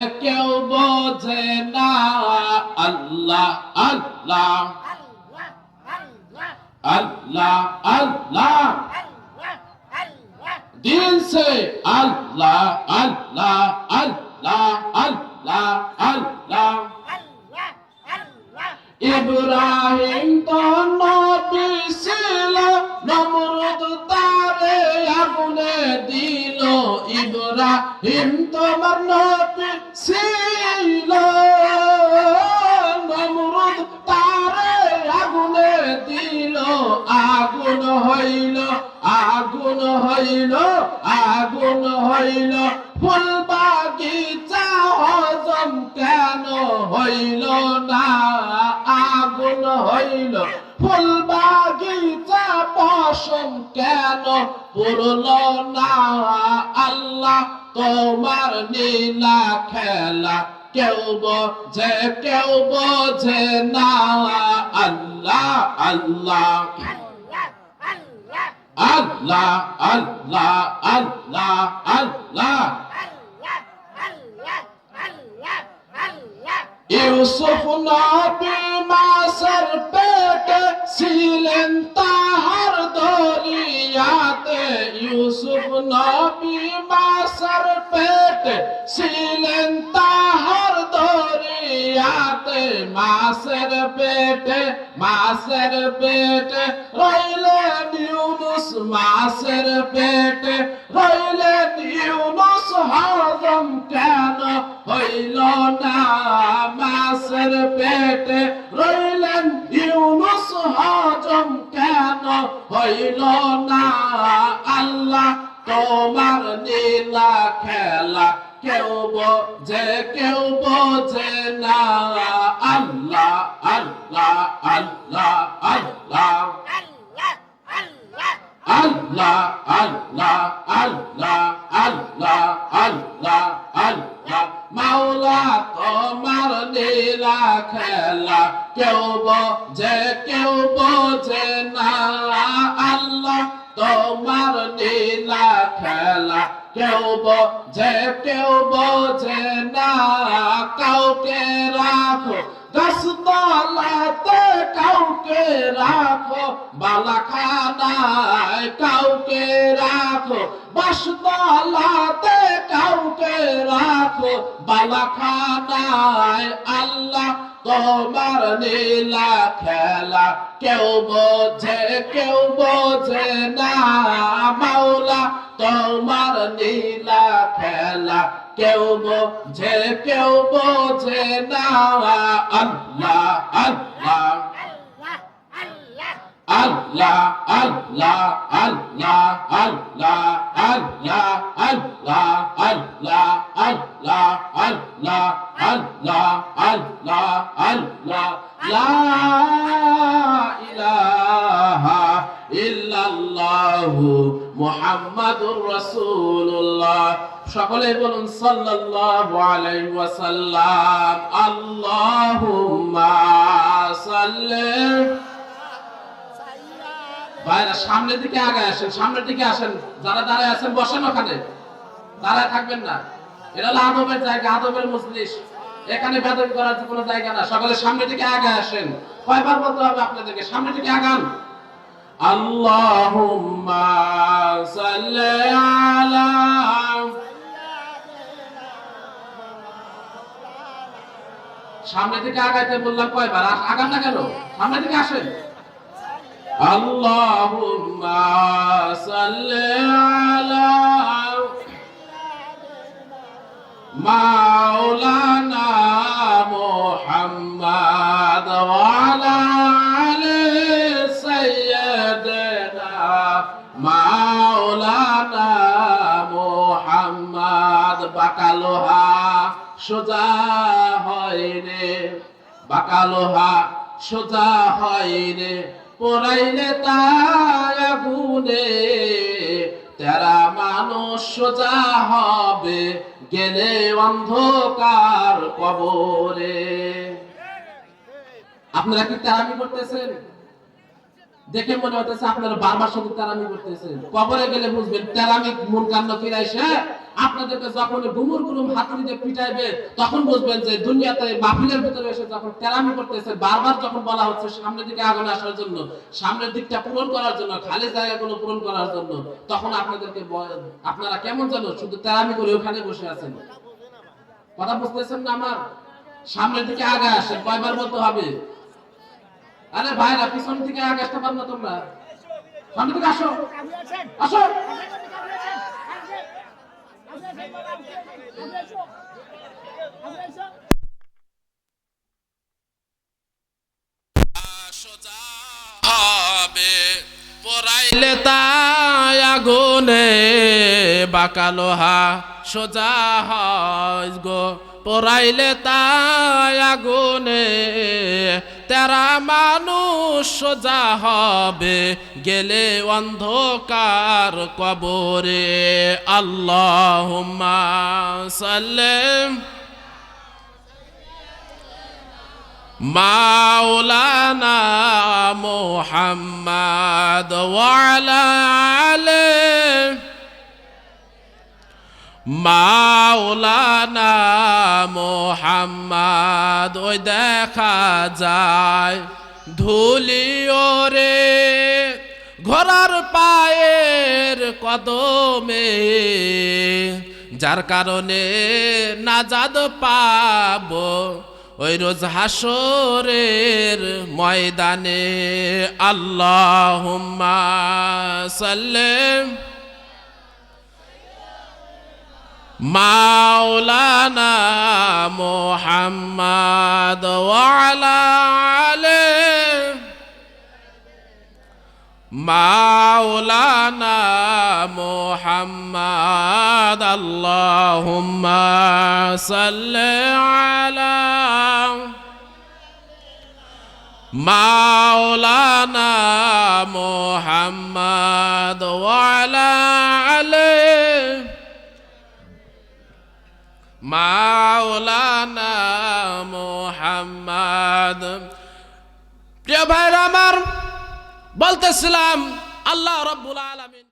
কেউ বোঝে না আল্লাহ আল্লাহ अल्लाह अल्लाह दिल से अल्लाह अल्लाह अल्लाह अल्लाह अल्लाह इब्राहिम तो नबी ছিল নমরুদ তারে আগুনে দিল ইব্রাহিম তোমার নবী ছিল নমরুদ তারে আগুনে দিল আগুন হইল আগুন হইল আগুন হইল ফুল বাগিচা হজম কেন হইল না আগুন হইল ফুল বাগিচা পশম কেন পুরল না আল্লাহ তোমার নীলা খেলা কেউ বোঝে না আল্লাহ আল্লাহ আল্লাহ আল্লাহ আল্লাহ আল্লাহ ইউসুফ নবী মাসের পেটে ছিলেন তাহার দরিয়াতে ইউসুফ নবী মাসের পেটে ছিলেন তাহার দরিয়াতে মাসের পেটে রইলেন ইউনুস মাসের পেটে রইলেন ইউনুস হজম কেন হইল না মাসের পেটে রইলেন ইউনুস হজম কেন হইল না আল্লাহ তোমার নীলা খেলা কেউ বোঝে না আল্লাহ আল্লাহ আল্লাহ আল্লাহ আল্লাহ আল্লাহ আল্লাহ আল্লাহ আল্লাহ আল্লাহ মাওলা তোমার নীলা খেলা কেউ বোঝে না আল্লাহ তোমার নীলা খেলা কেউ বোঝে না কাউকে রাখো গাছতলাতে কাউকে রাখো বালাখানায় কাউকে রাখো বাসতলাতে কাউকে রাখো বালাখানায় আল্লাহ তোমার নীলা খেলা কেউ বোঝে না মাওলা তোমার নীলা খেলা কেউ বোঝে না আল্লাহ আল্লাহ আল্লাহ আল্লাহ আল্লাহ আল্লাহ আল্লাহ আল্লাহ আল্লাহ আল্লাহ আল্লাহ আল্লাহ আল্লাহ আল্লাহ লা ইলাহা ইল্লাল্লাহু মুহাম্মাদুর রাসূলুল্লাহ সকলে বলুন সাল্লাল্লাহু আলাইহি ওয়াসাল্লাম আল্লাহুম্মা সাল্লি ভাইরা সামনের দিকে আগে আসেন সামনের দিকে আসেন যারা দাঁড়ায় আছেন বসেন ওখানে দাঁড়ায় থাকবেন না এটা হলো আদবের জায়গা আদবের মজলিস এখানে বেদবি করার কোনো জায়গা না সকলে সামনের দিকে আগে আসেন কয়বার বলতে হবে আপনাদেরকে সামনের দিকে আগান আল্লাহুম্মা সাল্লি আলা সামনের দিকে আগাইতে বললাম কয়বার আগান না কেন সামনের দিকে আসেন আল্লাহুম্মা সাল্লি আলা মাওলানা মুহাম্মাদ ওয়া আলা আলি সাইয়্যিদিনা মাওলানা মুহাম্মাদ বাকালোহা সোজা হয় রে বাকালোহা সোজা হয় রে পোড়াইলে তাই আগুনে তেরা মানুষ সোজা হবে গেলে অন্ধকার কবরে আপনারা কি তেরামি করতেছেন দেখে মনে হতেছে আপনারা বারবার শুধু তেরামি করতেছেন। কবরে গেলে বুঝবেন তেরামি মুনকার নকির এসে আপনাদেরকে যখন গুমুর গুরুম হাতুড়ি দিয়ে পিটাইবে তখন বুঝবেন যে দুনিয়াতে মাহফিলের ভিতরে এসে যখন তেরামি করতেছে, বারবার যখন বলা হচ্ছে সামনের দিকে আগুনে আসার জন্য, সামনের দিকটা পূরণ করার জন্য, খালি জায়গাগুলো পূরণ করার জন্য, তখন আপনাদেরকে আপনারা কেমন যেন শুধু তেরামি করে ওখানে বসে আছেন। কথা বুঝতেছেন না আমার? সামনের দিকে আগে আসেন, কয়বার বলতে হবে? আরে ভাইরা পিছন থেকে আগে আসতে পারো না তোমরা? সামনে থেকে আসো, আসো। হবে পরাইলে তাই আগুনে বাঁকা লোহা সোজা হয় গো, পরাইলে তাই আগুনে তেরা মানুষ সোজা হবে গেলে অন্ধকার কবরে। আল্লাহুম্মা সাল্লিম মাওলানা মুহাম্মদ ওয়া আলা আলি মাওলানা মুহাম্মদ। ওই দেখা যায় ধুলি ওরে ঘোড়ার পায়ের কদমে, যার কারণে নাজাত পাবো ওই রোজ হাসরের ময়দানে। আল্লাহুম্মা সাল্লিম মাওলানা মুহাম্মদ ওয়া আলা আলি মাওলানা মুহাম্মদ। আল্লাহুম্মা সাল্লি আলা মাওলানা মুহাম্মদ ওয়া আলা আলি মাওলানা মুহাম্মদ। প্রিয় ভাইরা আমার, বলতেছিলাম আল্লাহ রাব্বুল আলামিন